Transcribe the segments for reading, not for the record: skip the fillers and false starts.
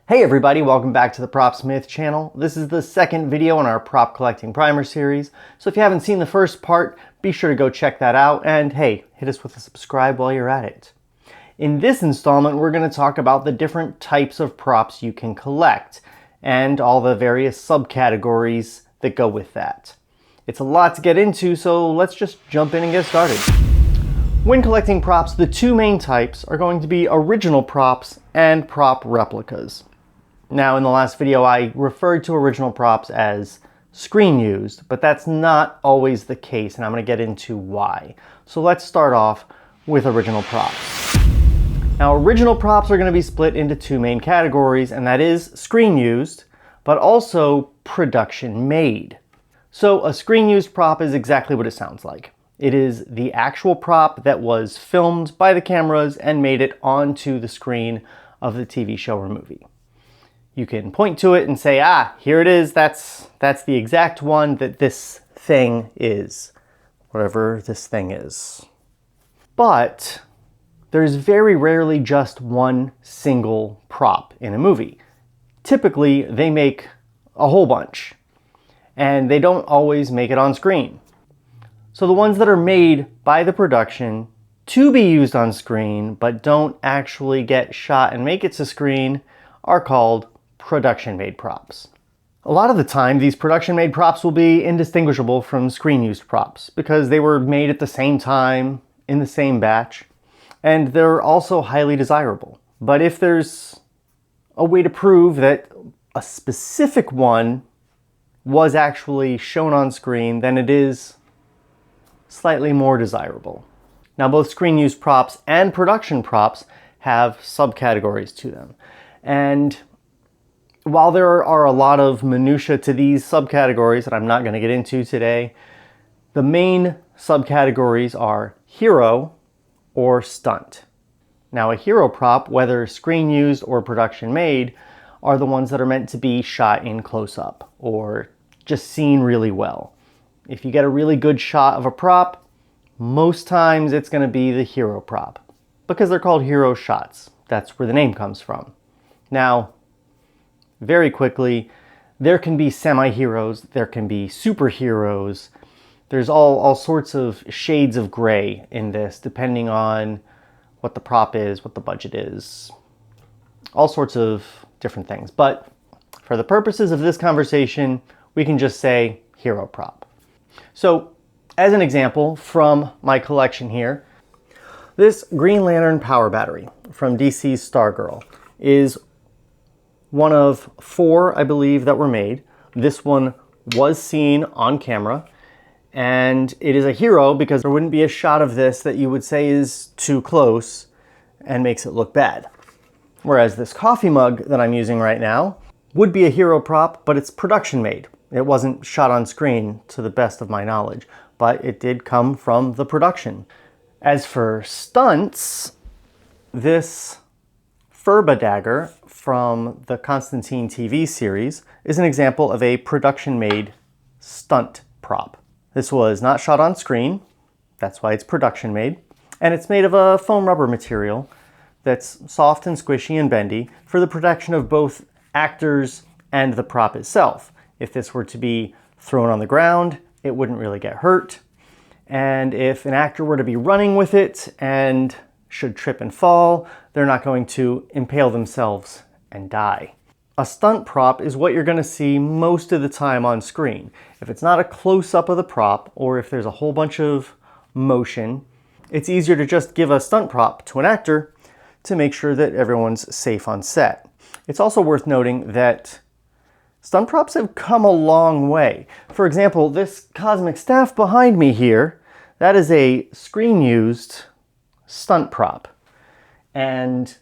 Hey everybody, welcome back to the Propsmith channel. This is the second video in our prop collecting primer series. So if you haven't seen the first part, be sure to go check that out. And hey, hit us with a subscribe while you're at it. In this installment, we're going to talk about the different types of props you can collect and all the various subcategories that go with that. It's a lot to get into, so let's just jump in and get started. When collecting props, the two main types are going to be original props and prop replicas. Now, in the last video, I referred to original props as screen used, but that's not always the case, and I'm going to get into why. So let's start off with original props. Now, original props are going to be split into two main categories, and that is screen used, but also production made. So a screen used prop is exactly what it sounds like. It is the actual prop that was filmed by the cameras and made it onto the screen of the TV show or movie. You can point to it and say, here it is, that's the exact one that this thing is, whatever this thing is. But there's very rarely just one single prop in a movie. Typically, they make a whole bunch, and they don't always make it on screen. So the ones that are made by the production to be used on screen, but don't actually get shot and make it to screen, are called production-made props. A lot of the time, these production-made props will be indistinguishable from screen-used props because they were made at the same time, in the same batch, and they're also highly desirable. But if there's a way to prove that a specific one was actually shown on screen, then it is slightly more desirable. Now, both screen-used props and production props have subcategories to them. And while there are a lot of minutiae to these subcategories that I'm not going to get into today, the main subcategories are hero or stunt. Now, a hero prop, whether screen used or production made, are the ones that are meant to be shot in close-up or just seen really well. If you get a really good shot of a prop, most times it's going to be the hero prop because they're called hero shots. That's where the name comes from. Now, very quickly, there can be semi-heroes, there can be superheroes. There's all sorts of shades of gray in this, depending on what the prop is, what the budget is, all sorts of different things. But for the purposes of this conversation, we can just say hero prop. So, as an example from my collection here, this Green Lantern power battery from DC's Stargirl is one of 4, I believe, that were made. This one was seen on camera, and it is a hero because there wouldn't be a shot of this that you would say is too close and makes it look bad. Whereas this coffee mug that I'm using right now would be a hero prop, but it's production made. It wasn't shot on screen to the best of my knowledge, but it did come from the production. As for stunts, this Furba dagger from the Constantine TV series is an example of a production-made stunt prop. This was not shot on screen, that's why it's production-made, and it's made of a foam rubber material that's soft and squishy and bendy for the protection of both actors and the prop itself. If this were to be thrown on the ground, it wouldn't really get hurt, and if an actor were to be running with it and should trip and fall, they're not going to impale themselves and die. A stunt prop is what you're going to see most of the time on screen. If it's not a close-up of the prop, or if there's a whole bunch of motion, it's easier to just give a stunt prop to an actor to make sure that everyone's safe on set. It's also worth noting that stunt props have come a long way. For example, this cosmic staff behind me here, that is a screen-used stunt prop. And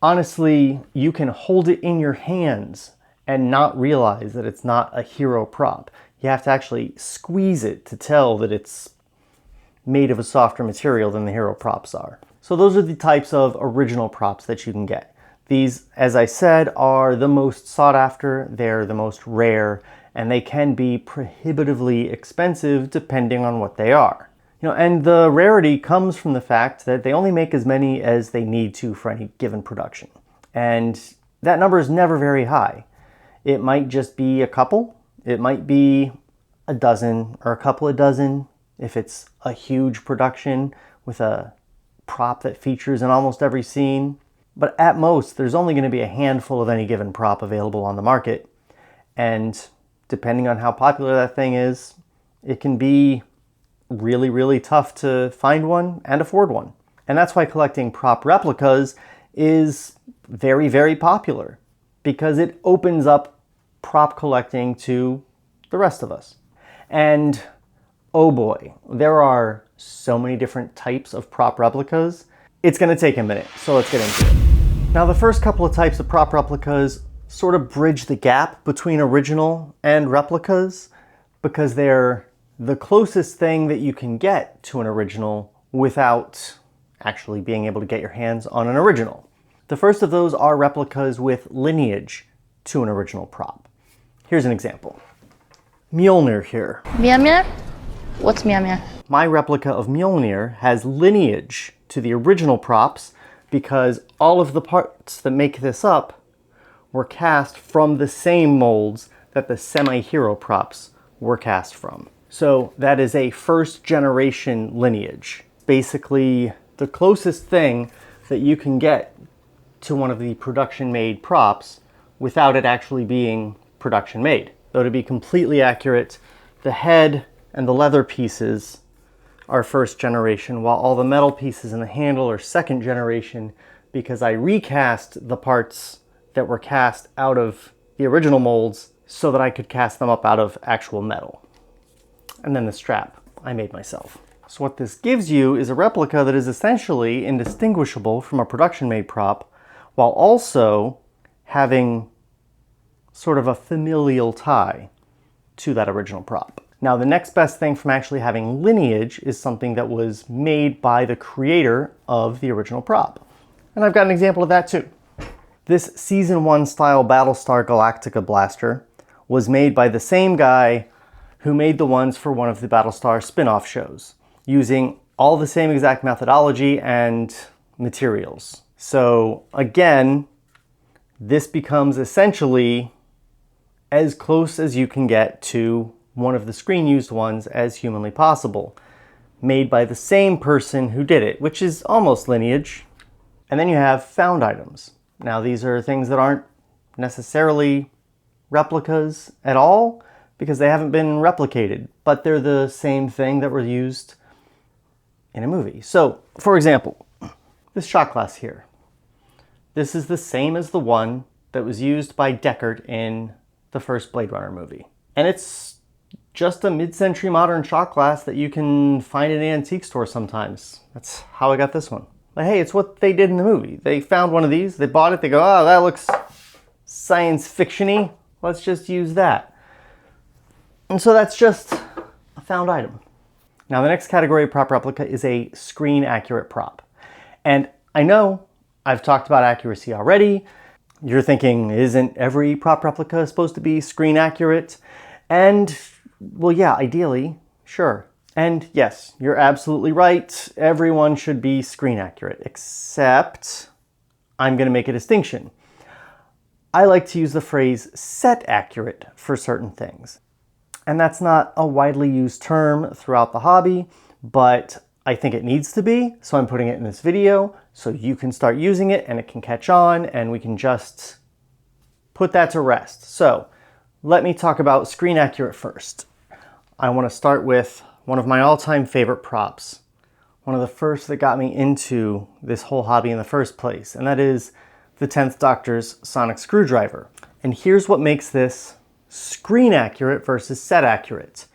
honestly, you can hold it in your hands and not realize that it's not a hero prop. You have to actually squeeze it to tell that it's made of a softer material than the hero props are. So those are the types of original props that you can get. These, as I said, are the most sought after, they're the most rare, and they can be prohibitively expensive depending on what they are. And the rarity comes from the fact that they only make as many as they need to for any given production. And that number is never very high. It might just be a couple. It might be a dozen or a couple of dozen if it's a huge production with a prop that features in almost every scene. But at most, there's only going to be a handful of any given prop available on the market. And depending on how popular that thing is, it can be really, really tough to find one and afford one. And that's why collecting prop replicas is very, very popular, because it opens up prop collecting to the rest of us. And oh boy, there are so many different types of prop replicas. It's going to take a minute, so let's get into it. Now, the first couple of types of prop replicas sort of bridge the gap between original and replicas, because they're the closest thing that you can get to an original without actually being able to get your hands on an original. The first of those are replicas with lineage to an original prop. Here's an example. Mjolnir here. Mjolnir? What's Mjolnir? My replica of Mjolnir has lineage to the original props because all of the parts that make this up were cast from the same molds that the semi-hero props were cast from. So that is a first generation lineage. Basically the closest thing that you can get to one of the production made props without it actually being production made. Though to be completely accurate, the head and the leather pieces are first generation, while all the metal pieces and the handle are second generation, because I recast the parts that were cast out of the original molds so that I could cast them up out of actual metal. And then the strap I made myself. So what this gives you is a replica that is essentially indistinguishable from a production-made prop, while also having sort of a familial tie to that original prop. Now, the next best thing from actually having lineage is something that was made by the creator of the original prop. And I've got an example of that too. This Season 1 style Battlestar Galactica blaster was made by the same guy who made the ones for one of the Battlestar spin-off shows, using all the same exact methodology and materials. So again, this becomes essentially as close as you can get to one of the screen-used ones as humanly possible, made by the same person who did it, which is almost lineage. And then you have found items. Now, these are things that aren't necessarily replicas at all, because they haven't been replicated, but they're the same thing that were used in a movie. So, for example, this shot glass here. This is the same as the one that was used by Deckard in the first Blade Runner movie. And it's just a mid-century modern shot glass that you can find in an antique store sometimes. That's how I got this one. But hey, it's what they did in the movie. They found one of these, they bought it, they go, oh, that looks science fiction-y. Let's just use that. And so that's just a found item. Now, the next category of prop replica is a screen-accurate prop. And I know I've talked about accuracy already. You're thinking, isn't every prop replica supposed to be screen-accurate? And, well, yeah, ideally, sure. And yes, you're absolutely right. Everyone should be screen-accurate, except I'm going to make a distinction. I like to use the phrase set accurate for certain things. And that's not a widely used term throughout the hobby, but I think it needs to be, so I'm putting it in this video so you can start using it and it can catch on and we can just put that to rest. So let me talk about screen accurate first. I want to start with one of my all-time favorite props, one of the first that got me into this whole hobby in the first place, and that is the 10th Doctor's sonic screwdriver. And here's what makes this screen accurate versus set accurate.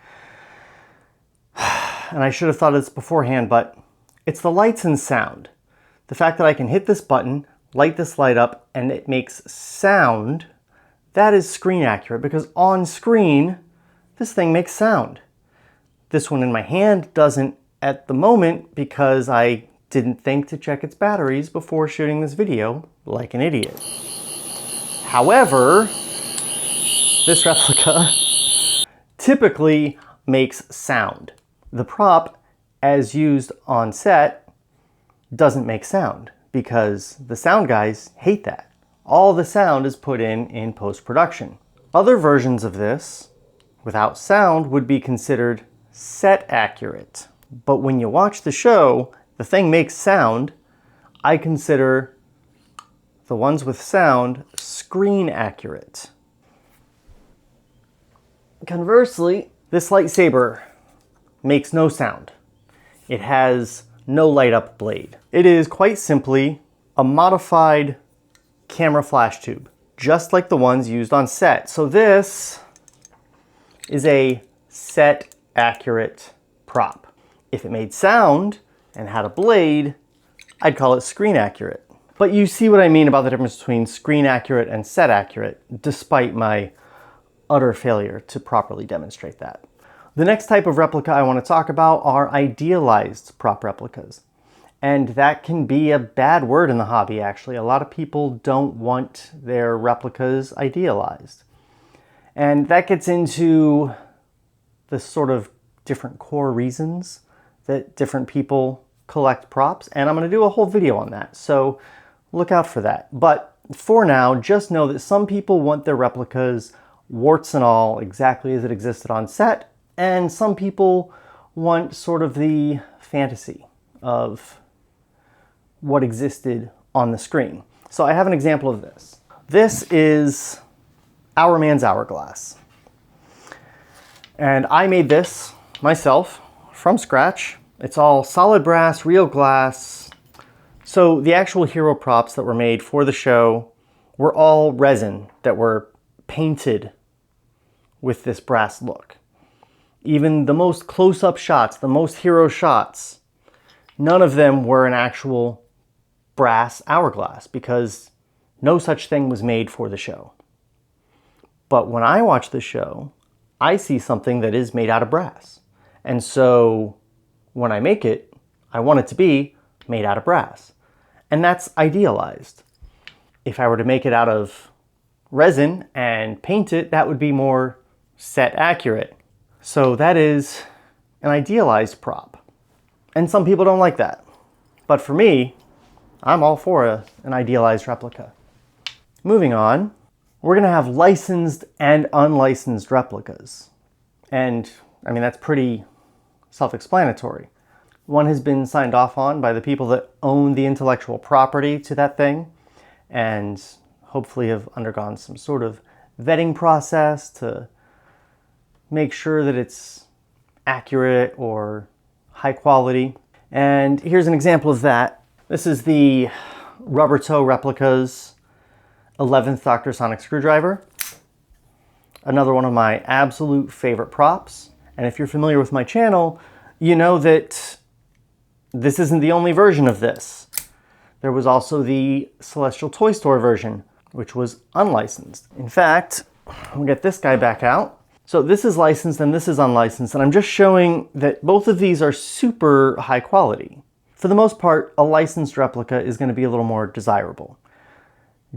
And I should have thought of this beforehand, but it's the lights and sound. The fact that I can hit this button, light this light up, and it makes sound, that is screen accurate, because on screen, this thing makes sound. This one in my hand doesn't at the moment because I didn't think to check its batteries before shooting this video like an idiot. However, this replica typically makes sound. The prop, as used on set, doesn't make sound because the sound guys hate that. All the sound is put in post-production. Other versions of this, without sound, would be considered set accurate. But when you watch the show, the thing makes sound. I consider the ones with sound screen accurate. Conversely, this lightsaber makes no sound. It has no light up blade. It is quite simply a modified camera flash tube, just like the ones used on set. So this is a set accurate prop. If it made sound and had a blade, I'd call it screen accurate. But you see what I mean about the difference between screen accurate and set accurate, despite my utter failure to properly demonstrate that. The next type of replica I want to talk about are idealized prop replicas. And that can be a bad word in the hobby, actually. A lot of people don't want their replicas idealized. And that gets into the sort of different core reasons that different people collect props. And I'm going to do a whole video on that, so look out for that. But for now, just know that some people want their replicas warts and all, exactly as it existed on set, and some people want sort of the fantasy of what existed on the screen. So I have an example of this. This is Our Man's Hourglass. And I made this myself from scratch. It's all solid brass, real glass. So the actual hero props that were made for the show were all resin that were painted with this brass look. Even the most close-up shots, the most hero shots, none of them were an actual brass hourglass because no such thing was made for the show. But when I watch the show, I see something that is made out of brass. And so when I make it, I want it to be made out of brass. And that's idealized. If I were to make it out of resin and paint it, that would be more set accurate. So that is an idealized prop. And some people don't like that. But for me, I'm all for an idealized replica. Moving on, we're gonna have licensed and unlicensed replicas. And I mean, that's pretty self-explanatory. One has been signed off on by the people that own the intellectual property to that thing and hopefully have undergone some sort of vetting process to make sure that it's accurate or high quality. And here's an example of that. This is the Rubber Toe Replicas 11th Dr. Sonic Screwdriver. Another one of my absolute favorite props. And if you're familiar with my channel, you know that this isn't the only version of this. There was also the Celestial Toy Store version, which was unlicensed. In fact, we'll get this guy back out. So this is licensed and this is unlicensed, and I'm just showing that both of these are super high quality. For the most part, a licensed replica is going to be a little more desirable,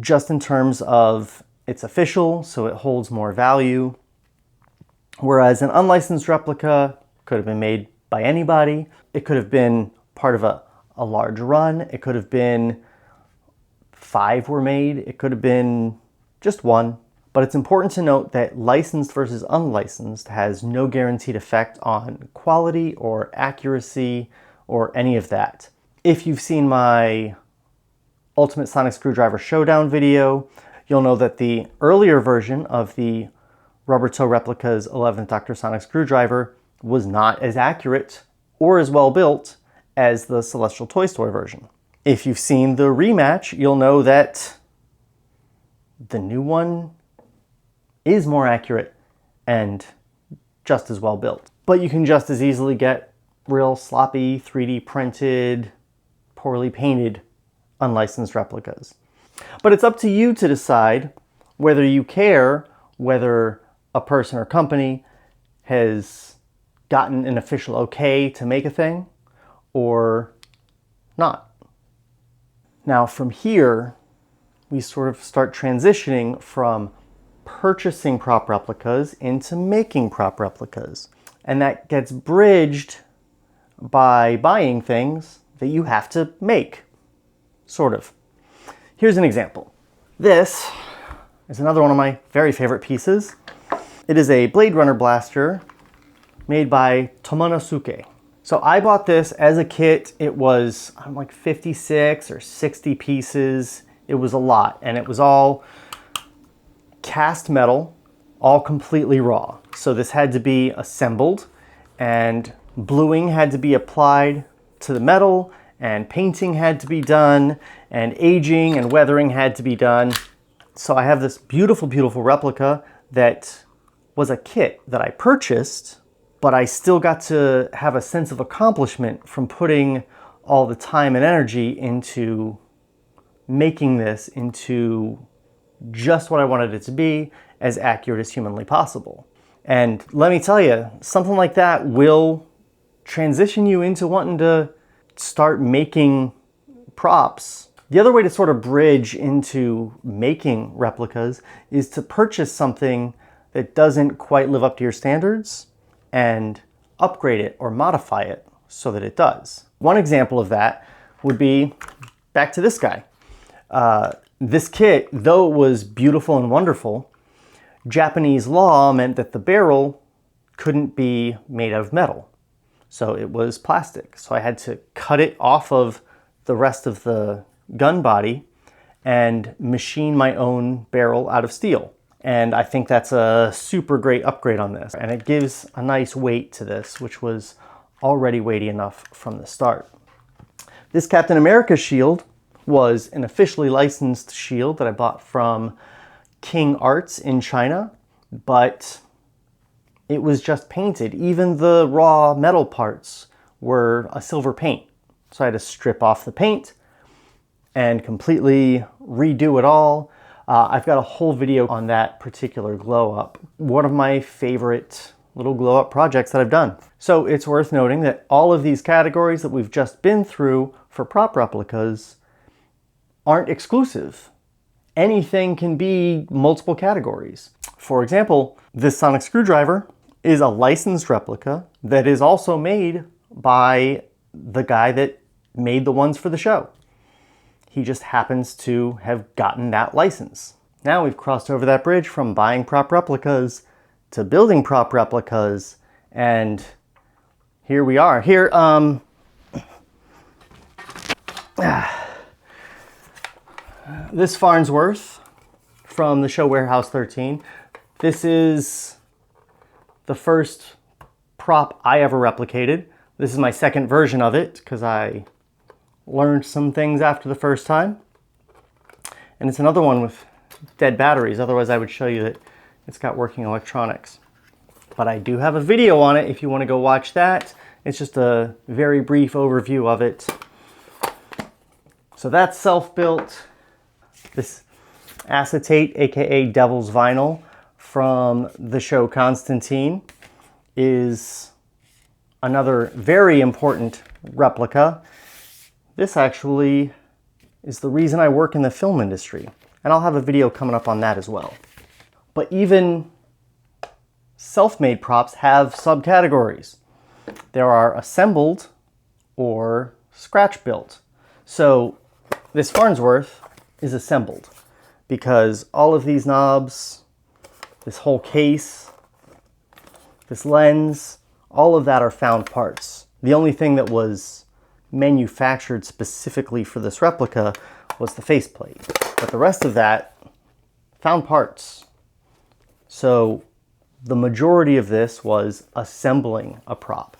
just in terms of it's official, so it holds more value. Whereas an unlicensed replica could have been made by anybody. It could have been part of a large run. It could have been 5 were made. It could have been just 1. But it's important to note that licensed versus unlicensed has no guaranteed effect on quality or accuracy or any of that. If you've seen my Ultimate Sonic Screwdriver Showdown video, you'll know that the earlier version of the Rubber Toe Replicas 11th Dr. Sonic Screwdriver was not as accurate or as well built as the Celestial Toy Store version. If you've seen the rematch, you'll know that the new one is more accurate and just as well built. But you can just as easily get real sloppy, 3D printed, poorly painted, unlicensed replicas. But it's up to you to decide whether you care whether a person or company has gotten an official okay to make a thing or not. Now from here, we sort of start transitioning from purchasing prop replicas into making prop replicas. And that gets bridged by buying things that you have to make, sort of. Here's an example. This is another one of my very favorite pieces. It is a Blade Runner blaster made by Tomonosuke. So I bought this as a kit. It was like 56 or 60 pieces. It was a lot, and it was all cast metal, all completely raw. So this had to be assembled, and bluing had to be applied to the metal, and painting had to be done, and aging and weathering had to be done. So I have this beautiful, beautiful replica that was a kit that I purchased, but I still got to have a sense of accomplishment from putting all the time and energy into making this into just what I wanted it to be, as accurate as humanly possible. And let me tell you, something like that will transition you into wanting to start making props. The other way to sort of bridge into making replicas is to purchase something that doesn't quite live up to your standards and upgrade it or modify it so that it does. One example of that would be back to this guy. This kit, though it was beautiful and wonderful, Japanese law meant that the barrel couldn't be made out of metal. So it was plastic. So I had to cut it off of the rest of the gun body and machine my own barrel out of steel. And I think that's a super great upgrade on this. And it gives a nice weight to this, which was already weighty enough from the start. This Captain America shield was an officially licensed shield that I bought from King Arts in China, but it was just painted. Even the raw metal parts were a silver paint. So I had to strip off the paint and completely redo it all. I've got a whole video on that particular glow up. One of my favorite little glow up projects that I've done. So it's worth noting that all of these categories that we've just been through for prop replicas aren't exclusive. Anything can be multiple categories. For example, this sonic screwdriver is a licensed replica that is also made by the guy that made the ones for the show. He just happens to have gotten that license. Now we've crossed over that bridge from buying prop replicas to building prop replicas, and here we are. Here, this Farnsworth from the show Warehouse 13. This is the first prop I ever replicated. This is my second version of it because I learned some things after the first time. And it's another one with dead batteries. Otherwise I would show you that it's got working electronics. But I do have a video on it if you want to go watch that. It's just a very brief overview of it. So that's self-built. This acetate, aka Devil's Vinyl, from the show Constantine, is another very important replica. This actually is the reason I work in the film industry, and I'll have a video coming up on that as well. But even self-made props have subcategories. There are assembled or scratch built. So this Farnsworth is assembled because all of these knobs, this whole case, this lens, all of that are found parts. The only thing that was manufactured specifically for this replica was the faceplate, but the rest of that, found parts. So the majority of this was assembling a prop.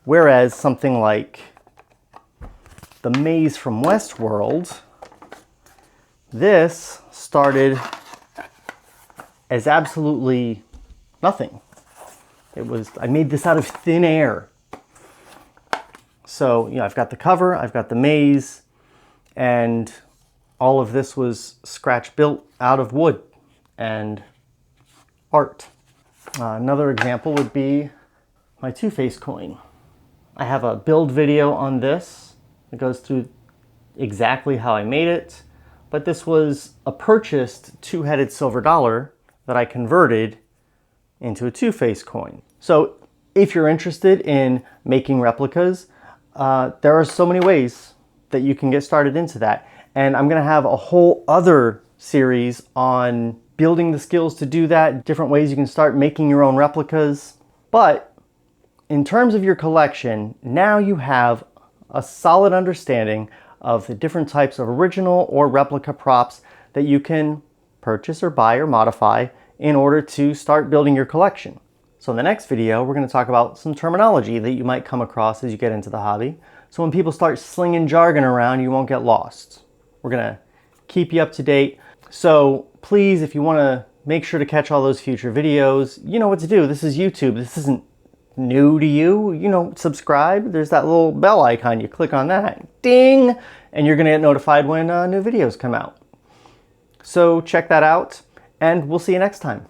Whereas something like the maze from Westworld, this started as absolutely nothing. I made this out of thin air. So, you know, I've got the cover, I've got the maze, and all of this was scratch built out of wood and art. Another example would be my Two-Face coin. I have a build video on this. It goes through exactly how I made it, but this was a purchased two-headed silver dollar that I converted into a Two-Face coin. So if you're interested in making replicas, there are so many ways that you can get started into that. And I'm gonna have a whole other series on building the skills to do that, different ways you can start making your own replicas. But in terms of your collection, now you have a solid understanding of the different types of original or replica props that you can purchase or buy or modify in order to start building your collection. So in the next video, we're going to talk about some terminology that you might come across as you get into the hobby. So when people start slinging jargon around, you won't get lost. We're going to keep you up to date. So please, if you want to make sure to catch all those future videos, you know what to do. This is YouTube. This isn't new to you. You know, subscribe. There's that little bell icon. You click on that. Ding! And you're going to get notified when new videos come out. So check that out, and we'll see you next time.